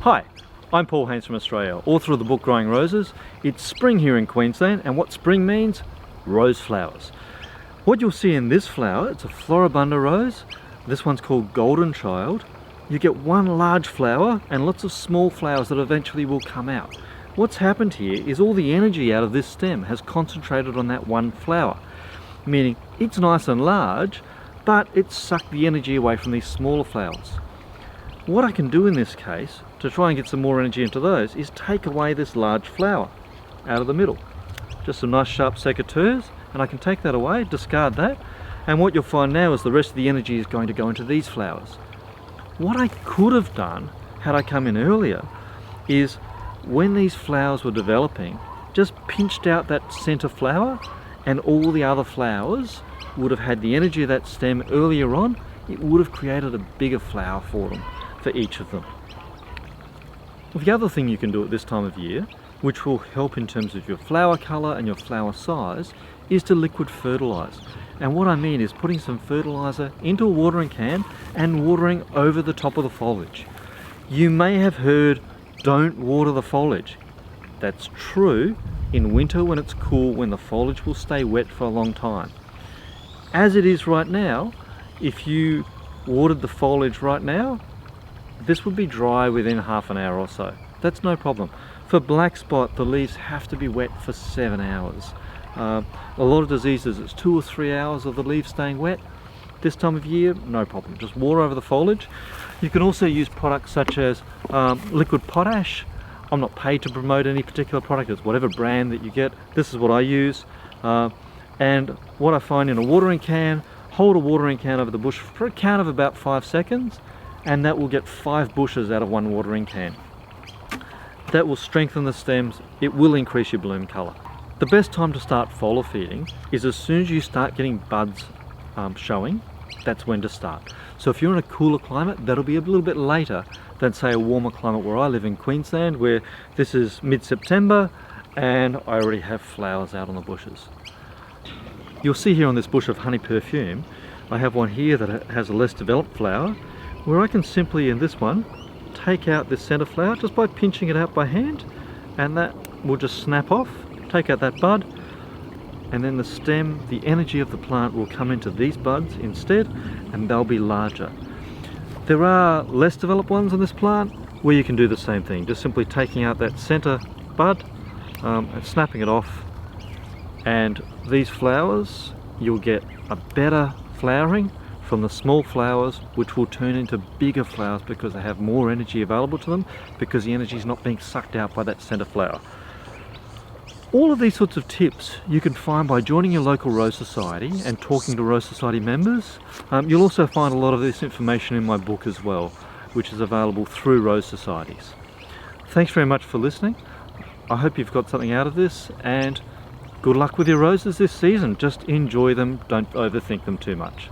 Hi, I'm Paul Haynes from Australia, author of the book Growing Roses. It's spring here in Queensland, and what spring means? Rose flowers. What you'll see in this flower, it's a floribunda rose. This one's called Golden Child. You get one large flower and lots of small flowers that eventually will come out. What's happened here is all the energy out of this stem has concentrated on that one flower, meaning it's nice and large, but it's sucked the energy away from these smaller flowers. What I can do in this case to try and get some more energy into those is take away this large flower out of the middle. Just some nice sharp secateurs, and I can take that away, discard that, and what you'll find now is the rest of the energy is going to go into these flowers. What I could have done had I come in earlier is when these flowers were developing, just pinched out that center flower, and all the other flowers would have had the energy of that stem earlier on. It would have created a bigger flower for them, for each of them. Well, the other thing you can do at this time of year, which will help in terms of your flower color and your flower size, is to liquid fertilize. And what I mean is putting some fertilizer into a watering can and watering over the top of the foliage. You may have heard, don't water the foliage. That's true in winter when it's cool, when the foliage will stay wet for a long time. As it is right now, if you watered the foliage right now, this would be dry within half an hour or so. That's no problem. For black spot, the leaves have to be wet for 7 hours. A lot of diseases, it's 2 or 3 hours of the leaves staying wet. This time of year, no problem. Just water over the foliage. You can also use products such as liquid potash. I'm not paid to promote any particular product. It's whatever brand that you get. This is what I use. And what I find in a watering can, hold a watering can over the bush for a count of about 5 seconds, and that will get 5 bushes out of one watering can. That will strengthen the stems. It will increase your bloom color. The best time to start foliar feeding is as soon as you start getting buds showing. That's when to start. So if you're in a cooler climate, that'll be a little bit later than say a warmer climate where I live in Queensland, where this is mid-September and I already have flowers out on the bushes. You'll see here on this bush of honey perfume, I have one here that has a less developed flower, where I can simply, in this one, take out this center flower just by pinching it out by hand, and that will just snap off, take out that bud, and then the stem, the energy of the plant will come into these buds instead, and they'll be larger. There are less developed ones on this plant where you can do the same thing, just simply taking out that center bud and snapping it off, and these flowers, you'll get a better flowering from the small flowers, which will turn into bigger flowers because they have more energy available to them, because the energy is not being sucked out by that center flower. All of these sorts of tips you can find by joining your local Rose Society and talking to Rose Society members. You'll also find a lot of this information in my book as well, which is available through Rose Societies. Thanks very much for listening. I hope you've got something out of this, and good luck with your roses this season. Just enjoy them, don't overthink them too much.